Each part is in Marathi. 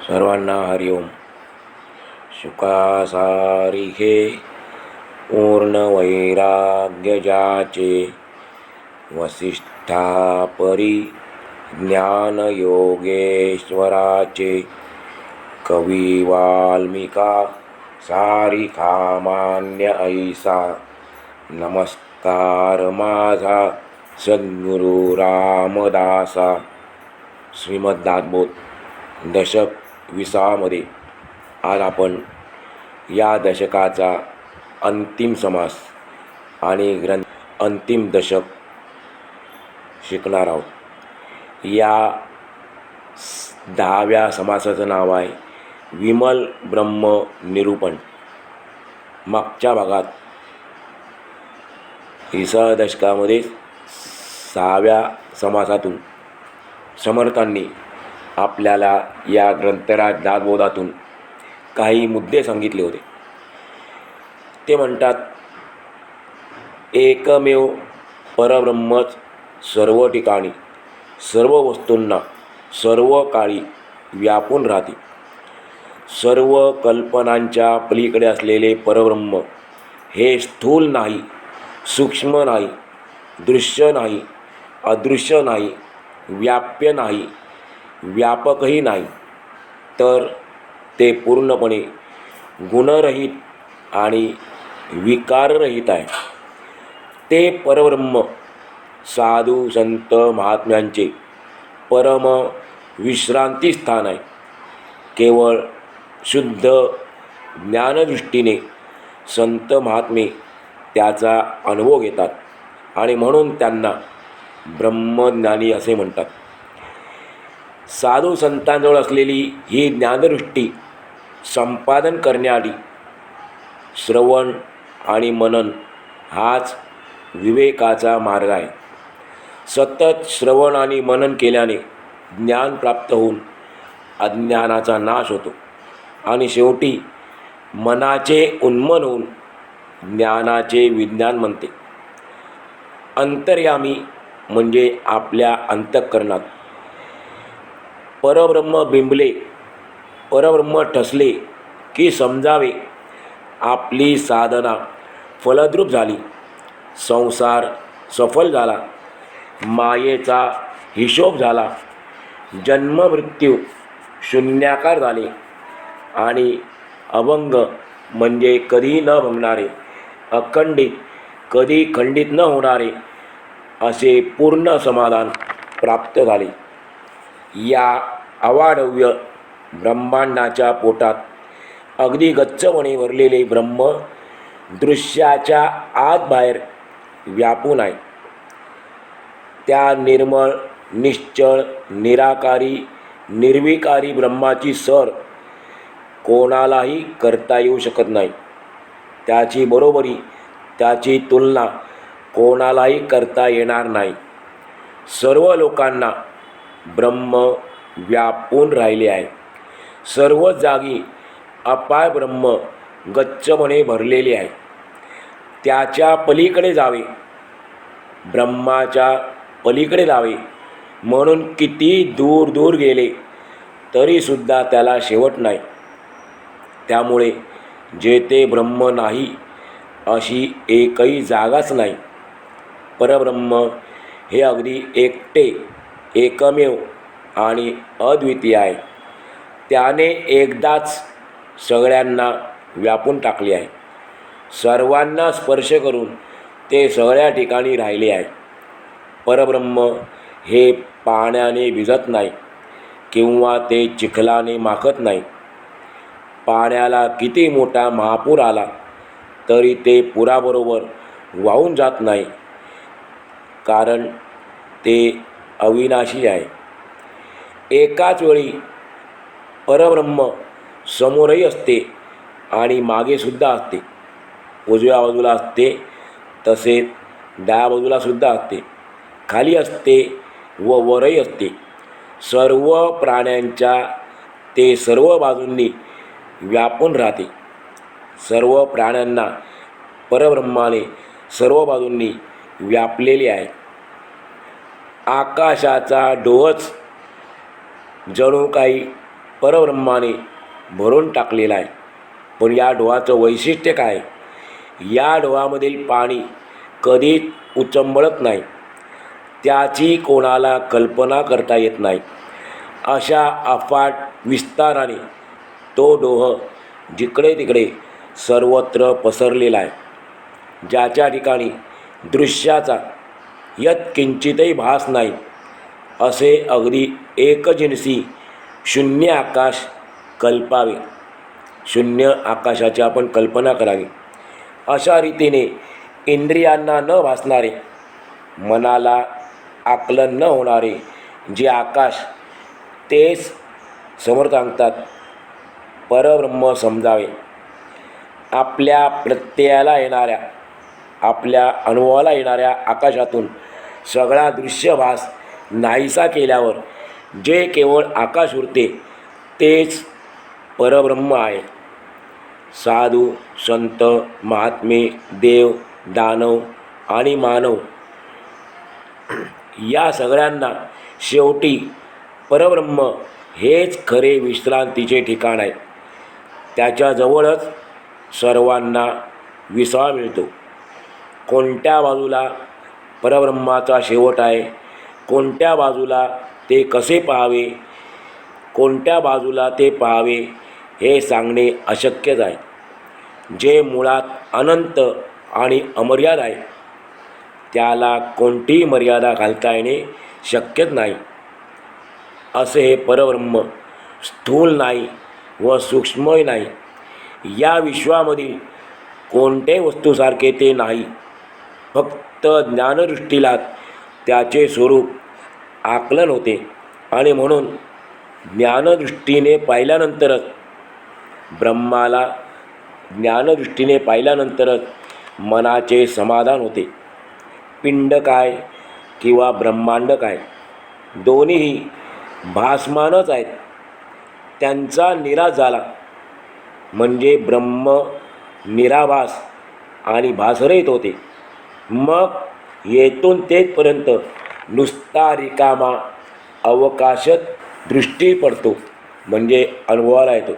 सर्वांना हरिओम. शुकासारिखे पूर्ण वैराग्य ज्याचे, वसिष्ठापरी ज्ञान योगेश्वराचे. कवी वाल्मिका सारिखा मान्य ऐसा, नमस्कार माझा सद्गुरु रामदासा. श्रीमद्दासबोध दशक 20मध्ये आज आपण या दशकाचा अंतिम समास आणि अंतिम दशक शिकणार आहोत. या 10व्या समासाचं नाव आहे विमल ब्रह्म निरूपण. मागच्या भागात 20व्या दशकामध्ये 6व्या समासातून समर्थांनी आपल्याला या ग्रंथराज दासबोधातून काही मुद्दे सांगितले होते. ते म्हणतात, एकमेव परब्रह्मच सर्व ठिकाणी सर्व वस्तूंना सर्व काळी व्यापून राहते. सर्व कल्पनांच्या पलीकडे असलेले परब्रह्म हे स्थूल नाही, सूक्ष्म नाही, दृश्य नाही, अदृश्य नाही, व्याप्य नाही, व्यापकही नाही, तर ते पूर्णपणे गुणरहित आणि विकाररहित आहे. ते परब्रह्म साधू संत महात्म्यांचे परम विश्रांती स्थान आहे. केवळ शुद्ध ज्ञानदृष्टीने संत महात्मे त्याचा अनुभव घेतात आणि म्हणून त्यांना ब्रह्मज्ञानी असे म्हणतात. साधू संतांजवळ असलेली ही ज्ञानदृष्टी संपादन करण्याआधी श्रवण आणि मनन हाच विवेकाचा मार्ग आहे. सतत श्रवण आणि मनन केल्याने ज्ञान प्राप्त होऊन अज्ञानाचा नाश होतो आणि शेवटी मनाचे उन्मन होऊन ज्ञानाचे विज्ञान बनते. अंतर्यामी म्हणजे आपल्या अंतःकरणात परब्रह्म बिंबले, परब्रह्म ठसले की समजावे आपली साधना फलद्रूप झाली, संसार सफल झाला, मायेचा हिशोब झाला, जन्म मृत्यू शून्याकार झाले आणि अभंग म्हणजे कधी न भंगणारे, अखंडित कधी खंडित न होणारे असे पूर्ण समाधान प्राप्त झाले. या अवाढव्य ब्रह्मांडाच्या पोटात अगदी गच्चपणे भरलेले ब्रह्म दृश्याच्या आत बाहेर व्यापून आहे. त्या निर्मळ, निश्चळ, निराकारी, निर्विकारी ब्रह्माची सर कोणालाही करता येऊ शकत नाही. त्याची बरोबरी, त्याची तुलना कोणालाही करता येणार नाही. सर्व लोकांना ब्रह्म व्यापून राहिले आहे. सर्व जागी अपाय ब्रह्म गच्चपणे भरलेले आहे. त्याच्या पलीकडे जावे, ब्रह्माच्या पलीकडे जावे म्हणून किती दूर दूर गेले तरीसुद्धा त्याला शेवट नाही. त्यामुळे जेथे ब्रह्म नाही अशी एकही जागाच नाही. परब्रह्म हे अगदी एकटे, एकमेव आणि अद्वितीय आहे. त्याने एकदाच सगळ्यांना व्यापून टाकले आहे. सर्वांना स्पर्श करून ते सगळ्या ठिकाणी राहिले आहे. परब्रह्म हे पाण्याने भिजत नाही किंवा ते चिखलाने माखत नाही. पाण्याला किती मोठा महापूर आला तरी ते पुराबरोबर वाहून जात नाही, कारण ते अविनाशी आहे. एकाच वेळी परब्रह्म समोरही असते आणि मागेसुद्धा असते. उजव्या बाजूला असते, तसेच डाव्या बाजूलासुद्धा असते, खाली असते व वरही असते. सर्व प्राण्यांच्या ते सर्व बाजूंनी व्यापून राहते. सर्व प्राण्यांना परब्रह्माने सर्व बाजूंनी व्यापलेले आहे. आकाशाचा डोहच जणू काही परब्रह्माने भरून टाकलेला आहे. पण या डोहाचं वैशिष्ट्य काय? या डोहामधील पाणी कधीच उचंबळत नाही. त्याची कोणाला कल्पना करता येत नाही. अशा अफाट विस्ताराने तो डोह जिकडे तिकडे सर्वत्र पसरलेला आहे. ज्याच्या ठिकाणी दृश्याचा यत्किंचितही भास नाही, असे अगदी एकजिनसी शून्य आकाश कल्पावे. शून्य आकाशाची आपण कल्पना करावी. अशा रीतीने इंद्रियांना न भासणारे, मनाला आकलन न होणारे जे आकाश, तेच समर्थ सांगतात परब्रह्म समजावे. आपल्या प्रत्ययाला येणाऱ्या, आपल्या अनुभवाला येणाऱ्या आकाशातून सगळा दृश्यभास नाहीसा केल्यावर जे केवळ आकाश उरते तेच परब्रह्म आहे. साधू, संत, महात्मे, देव, दानव आणि मानव या सगळ्यांना शेवटी परब्रह्म हेच खरे विश्रांतीचे ठिकाण आहे. त्याच्याजवळच सर्वांना विसावा मिळतो. कोणत्या बाजूला परब्रह्माचा शेवट आहे, कोणत्या बाजूला ते कसे पाहावे, कोणत्या बाजूला ते पाहावे हे सांगणे अशक्यच आहे. जे मुळात अनंत आणि अमर्याद आहे त्याला कोणतीही मर्यादा घालता येणे शक्यच नाही. असे हे परब्रह्म स्थूल नाही व सूक्ष्मही नाही. या विश्वामधील कोणत्याही वस्तूसारखे ते नाही. फक्त ज्ञानदृष्टीला त्याचे स्वरूप आकलन होते आणि म्हणून ज्ञानदृष्टीने पाहिल्यानंतरच ब्रह्माला ज्ञानदृष्टीने पाहिल्यानंतरच मनाचे समाधान होते. पिंड काय किंवा ब्रह्मांड काय, दोन्हीही भासमानच आहेत. त्यांचा निराश झाला म्हणजे ब्रह्म निराभास आणि भासरहित होते. मग येथून तेथपर्यंत नुसता रिकामा अवकाशत दृष्टी पडतो म्हणजे अनुभवाला येतो.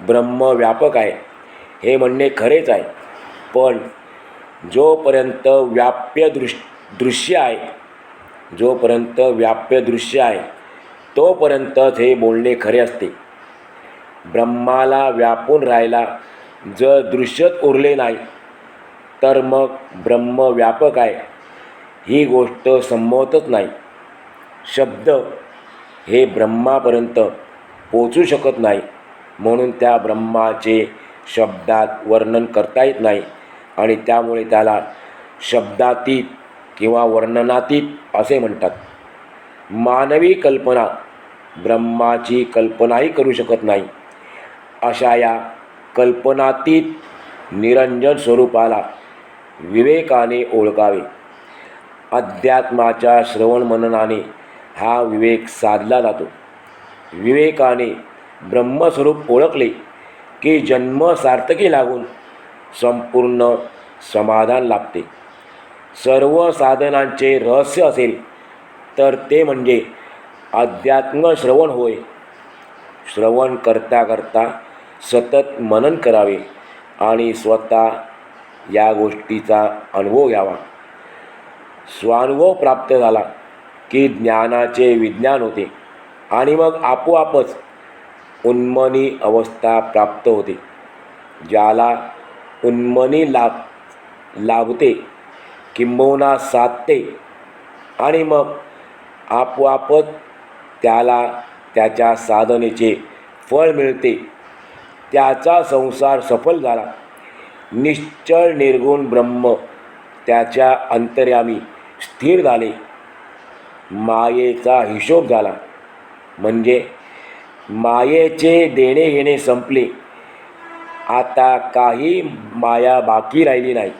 ब्रह्म व्यापक आहे हे म्हणणे खरेच आहे, पण जोपर्यंत दृश्य आहे, जोपर्यंत व्याप्य दृश्य आहे तोपर्यंतच हे बोलणे खरे असते. ब्रह्माला व्यापून राहायला जर दृश्यच उरले नाही तर मग ब्रह्म व्यापक आहे ही गोष्ट संभवतच नाही. शब्द हे ब्रह्मापर्यंत पोचू शकत नाही, म्हणून त्या ब्रह्माचे शब्दात वर्णन करता येत नाही आणि त्यामुळे त्याला शब्दातीत किंवा वर्णनातीत असे म्हणतात. मानवी कल्पना ब्रह्माची कल्पनाही करू शकत नाही. अशा या कल्पनातीत निरंजन स्वरूपाला विवेकाने ओळखावे. अध्यात्माच्या श्रवण मननाने हा विवेक साधला जातो. विवेकाने ब्रह्मस्वरूप ओळखले की जन्म सार्थकी लागून संपूर्ण समाधान लाभते. सर्व साधनांचे रहस्य असेल तर ते म्हणजे अध्यात्म श्रवण होय. श्रवण करता करता सतत मनन करावे आणि स्वतः या गोष्टीचा अनुभव घ्यावा. स्वानुभव प्राप्त झाला की ज्ञानाचे विज्ञान होते आणि मग आपोआपच उन्मनी अवस्था प्राप्त होते. ज्याला उन्मनी लाभते किंबहुना साधते आणि मग आपोआपच त्याला त्याच्या साधनेचे फळ मिळते. त्याचा संसार सफल झाला. निश्चळ निर्गुण ब्रह्म त्याच्या अंतर्यामी स्थिर झाले. मायेचा हिशोब झाला म्हणजे मायेचे देणे घेणे संपले. आता काही माया बाकी राहिली नाही.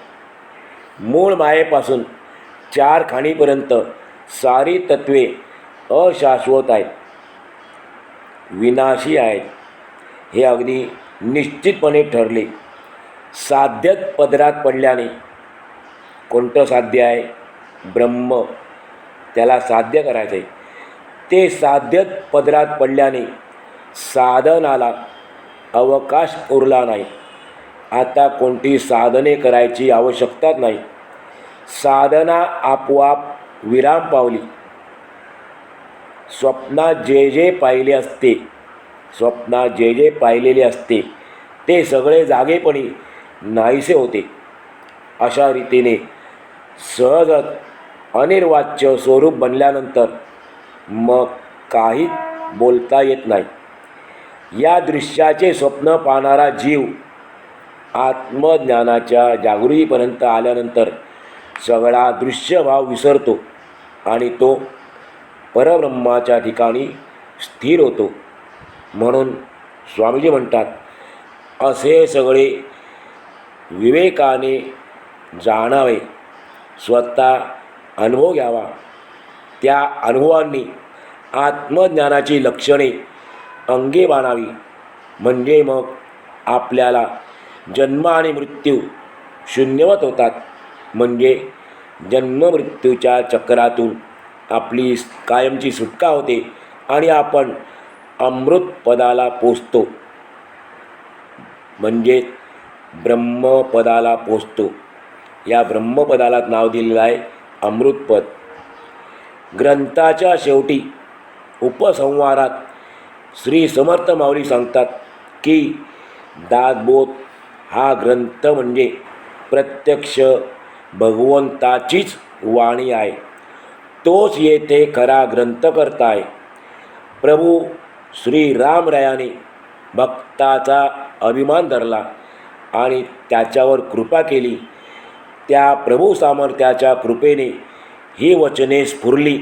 मूळ मायेपासून चार खाणीपर्यंत सारी तत्वे अशाश्वत आहेत, विनाशी आहेत हे अगदी निश्चितपणे ठरले. साध्यत पदरात पडल्याने कोणतं साध्य आहे? ब्रह्म, त्याला साध्य करायचं आहे. ते साध्य पदरात पडल्याने साधनाला अवकाश उरला नाही. आता कोणती साधने करायची आवश्यकताच नाही. साधना आपोआप विराम पावली. स्वप्नात जे जे पाहिलेले असते ते सगळे जागेपणी नाहीसे होते. अशा रीतीने सहजच अनिर्वाच्य स्वरूप बनल्यानंतर मग काहीच बोलता येत नाही. या दृश्याचे स्वप्न पाहणारा जीव आत्मज्ञानाच्या जागृतीपर्यंत आल्यानंतर सगळा दृश्यभाव विसरतो आणि तो परब्रह्माच्या ठिकाणी स्थिर होतो. म्हणून स्वामीजी म्हणतात, असे सगळे विवेकाने जाणावे, स्वतः अनुभव घ्यावा. त्या अनुभवांनी आत्मज्ञानाची लक्षणे अंगी बाणावी. म्हणजे मग आपल्याला जन्म आणि मृत्यू शून्यवत होतात. म्हणजे जन्ममृत्यूच्या चक्रातून आपली कायमची सुटका होते आणि आपण अमृतपदाला पोचतो. म्हणजे ब्रह्मपदाला पोचतो. या ब्रह्मपदाला नाव दिलेलं आहे अमृतपद. ग्रंथाच्या शेवटी उपसंहारात श्री समर्थ माऊली सांगतात की दासबोध हा ग्रंथ म्हणजे प्रत्यक्ष भगवंताचीच वाणी आहे. तोच येथे खरा ग्रंथकर्ता आहे. प्रभू श्री रामरायाने भक्ताचा अभिमान धरला आणि त्याच्यावर कृपा केली. त्या प्रभू सामर्थ्याच्या कृपेने ही वचने स्फुरली.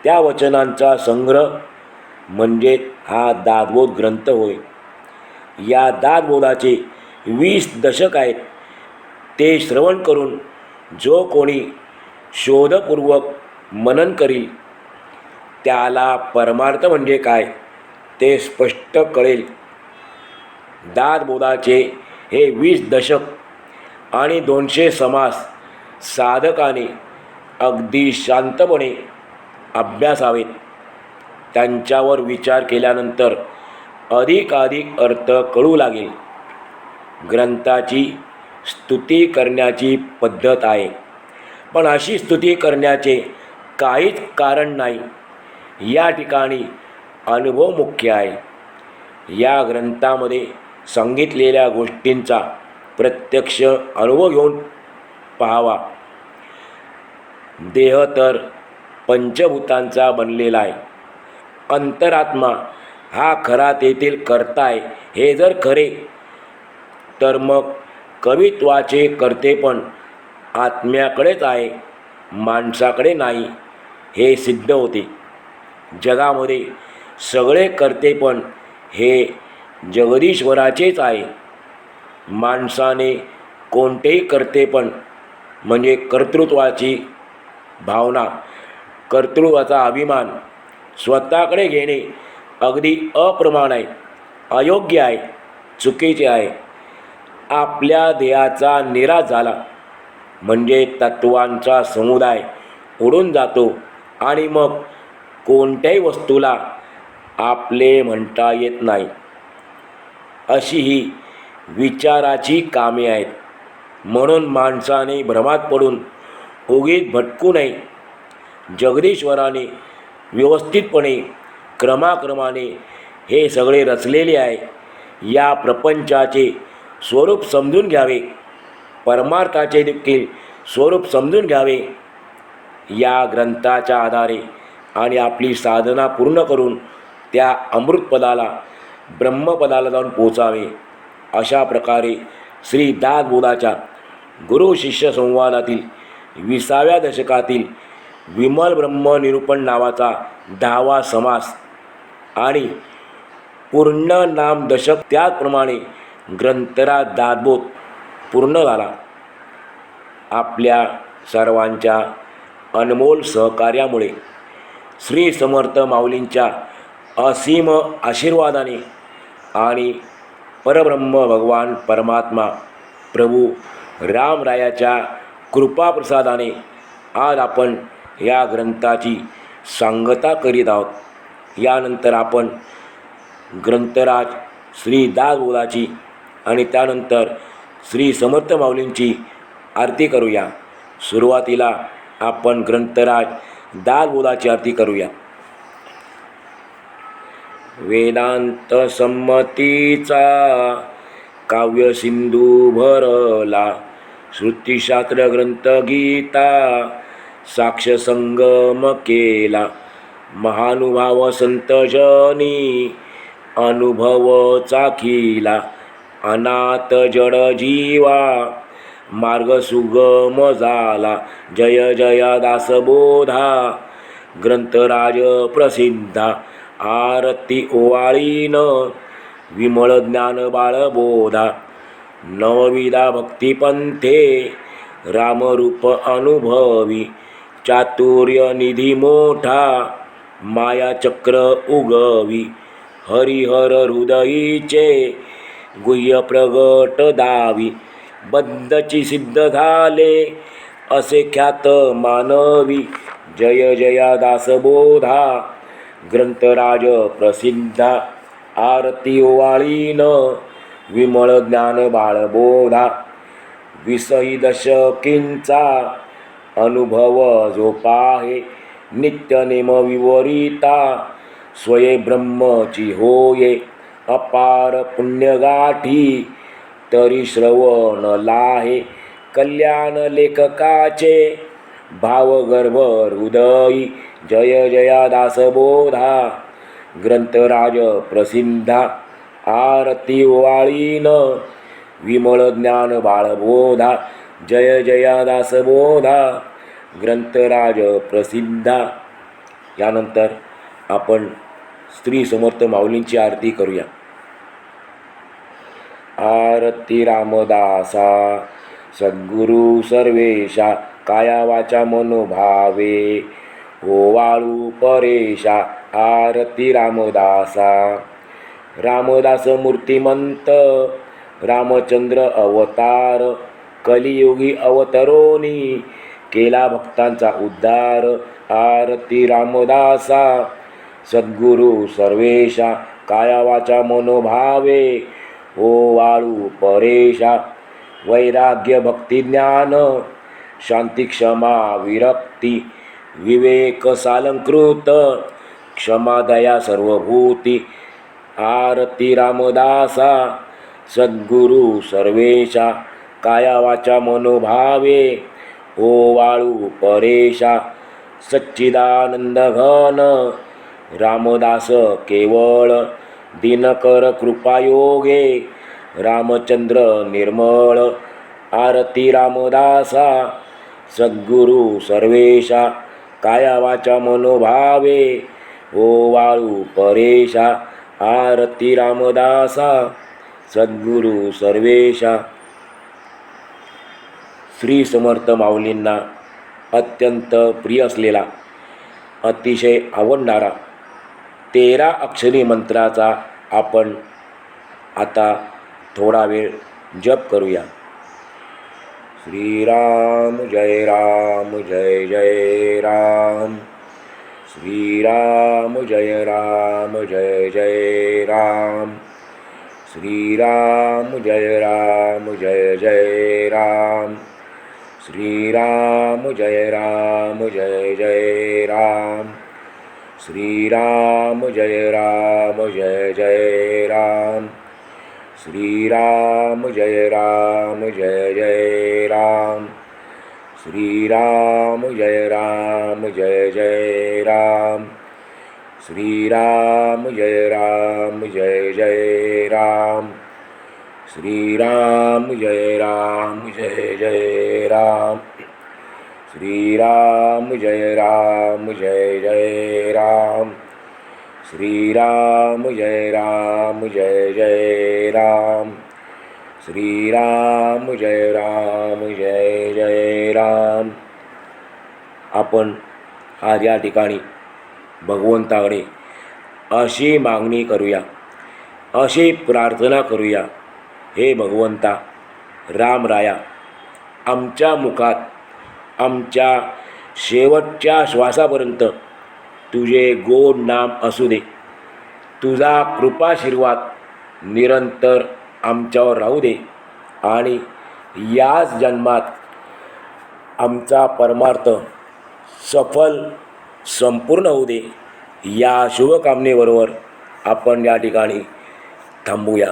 त्या वचनांचा संग्रह म्हणजे हा दासबोध ग्रंथ होय. या दासबोधाचे 20 दशक आहेत. ते श्रवण करून जो कोणी शोधपूर्वक मनन करील त्याला परमार्थ म्हणजे काय ते स्पष्ट कळेल. दासबोधाचे हे 20 दशक आणि 200 समास साधकाने अगदी शांतपणे अभ्यासावेत. त्यांच्यावर विचार केल्यानंतर अधिकाधिक अर्थ कळू लागेल. ग्रंथाची स्तुती करण्याची पद्धत आहे, पण अशी स्तुती करण्याचे काहीच कारण नाही. या ठिकाणी अनुभव मुख्य आहे. या ग्रंथामध्ये सांगितलेल्या गोष्टींचा प्रत्यक्ष अनुभव घेऊन पाहावा. देह तर पंचभूतांचा बनलेला आहे. अंतरात्मा हा खरा तेथील कर्ता आहे. हे जर खरे तर मग कवित्वाचे कर्तेपण आत्म्याकडेच आहे, माणसाकडे नाही हे सिद्ध होते. जगामध्ये सगळे कर्तेपण हे जगदीश्वराचेच आहे. माणसाने कोणतेही कर्तेपण म्हणजे कर्तृत्वाची भावना, कर्तृत्वाचा अभिमान स्वतःकडे घेणे अगदी अप्रमाण आहे, अयोग्य आहे, चुकीचे आहे. आपल्या देहाचा निराश झाला म्हणजे तत्वांचा समुदाय उडून जातो आणि मग कोणत्याही वस्तूला आपले म्हणता येत नाही. अशी ही विचाराची कामे आहेत. म्हणून माणसाने भ्रमात पडून उगीच भटकू नये. जगदीश्वराने व्यवस्थितपणे क्रमाक्रमाने हे सगळे रचलेले आहे. या प्रपंचाचे स्वरूप समजून घ्यावे, परमार्थाचे देखील स्वरूप समजून घ्यावे. या ग्रंथाच्या आधारे आणि आपली साधना पूर्ण करून त्या अमृतपदाला ब्रह्मपदाला जाऊन पोचावे. अशा प्रकारे श्री दासबोधाच्या गुरु शिष्य संवादातील 20व्या दशकातील विमल ब्रह्मनिरूपण नावाचा 10वा समास आणि पूर्ण नाम दशक त्याचप्रमाणे ग्रंथराज दासबोध पूर्ण झाला. आपल्या सर्वांच्या अनमोल सहकार्यामुळे श्री समर्थ माऊलींच्या असीम आशीर्वादाने आणि परब्रह्म भगवान परमात्मा प्रभू रामरायाच्या कृपाप्रसादाने आज आपण या ग्रंथाची सांगता करीत आहोत. यानंतर आपण ग्रंथराज श्री दासबोधाची आणि त्यानंतर श्री समर्थ माऊलींची आरती करूया. सुरुवातीला आपण ग्रंथराज दासबोधाची आरती करूया. वेदांत संमतीचा काव्य सिंधू भरला, श्रुतिशास्त्र ग्रंथ गीता साक्ष संगम केला. महानुभाव संतजनी अनुभव चाखिला, अनाथ जड जीवा मार्ग सुगम झाला. जय जय दासबोधा ग्रंथराज प्रसिद्धा, आरती ओवाळीन विमळ ज्ञान बाळबोधा. नवविधा भक्तिपंथे रामरूप अनुभवी, चातुर्य निधी मोठा माया चक्र उगवी. हरिहर हृदयीचे गुह्य प्रगट दावी, बद्धची सिद्ध झाले असे ख्यात मानवी. जय जया दासबोधा ग्रंथराज प्रसिद्धा, आरती ओवाळीन विमळ ज्ञान बाळबोधा. 20 दशकींचा अनुभव जो पाहे, नित्यनेम विवरिता स्वये ब्रह्मची होये. अपार पुण्यगाठी तरी श्रवण लाहे, कल्याण लेखकाचे भावगर्भ हृदयी. जय जया दासबोधा ग्रंथराज प्रसिद्धा, आरती ओवाळीन विमळ ज्ञान बाळबोधा. जय जया दासबोधा ग्रंथराज प्रसिद्धा. यानंतर आपण श्री समर्थ माऊलींची आरती करूया. आरती रामदासा सद्गुरु सर्वेशा, काया वाचा मनोभावे ओवाळू परेशा. आरती रामदासा, रामदास मूर्तिमंत रामचंद्र अवतार, कलियुगी अवतरोनी केला भक्तांचा उद्धार. आरती रामदासा सद्गुरु सर्वेशा, काया वाचा मनोभावे ओवाळू परेशा. वैराग्य भक्ती ज्ञान शांती क्षमा विरक्ती, विवेक सालंकृत क्षमा दया सर्वभूती. आरती रामदासा सद्गुरु सर्वेशा, काया वाचा मनोभावे ओवाळू परेशा. सच्चिदानंद घन रामदास केवळ, दिनकर कृपायोगे रामचंद्र निर्मळ. आरती रामदासा सद्गुरु सर्वेशा, काया वाचा मनोभावे ओवाळू परेशा. आरती रामदासा सद्गुरु सर्वेशा. श्री समर्थ माऊलींना अत्यंत प्रिय असलेला, अतिशय आवडणारा 13 अक्षरी मंत्राचा आपण आता थोडा वेळ जप करूया. श्रीराम जय राम जय जय राम, श्रीराम जय राम जय जय राम, श्रीराम जय राम जय जय राम, श्रीराम जय राम जय जय राम, श्रीराम जय राम जय जय राम, श्रीराम जय राम जय जय राम, श्रीराम जय राम जय जय राम, श्रीराम जय राम जय जय राम, श्रीराम जय राम जय जय राम, श्रीराम जय राम जय जय राम, श्रीराम जय राम जय जय राम, श्रीराम जय राम जय जय राम. आपण आज या ठिकाणी भगवंताकडे अशी मागणी करूया, अशी प्रार्थना करूया. हे भगवंता रामराया, आमच्या मुखात आमच्या शेवटच्या श्वासापर्यंत तुझे गोड नाम असू दे. तुझा कृपाशीर्वाद निरंतर आमच्यावर राहू दे आणि याच जन्मात आमचा परमार्थ सफल संपूर्ण होऊ दे. या शुभकामनेबरोबर आपण या ठिकाणी थांबूया.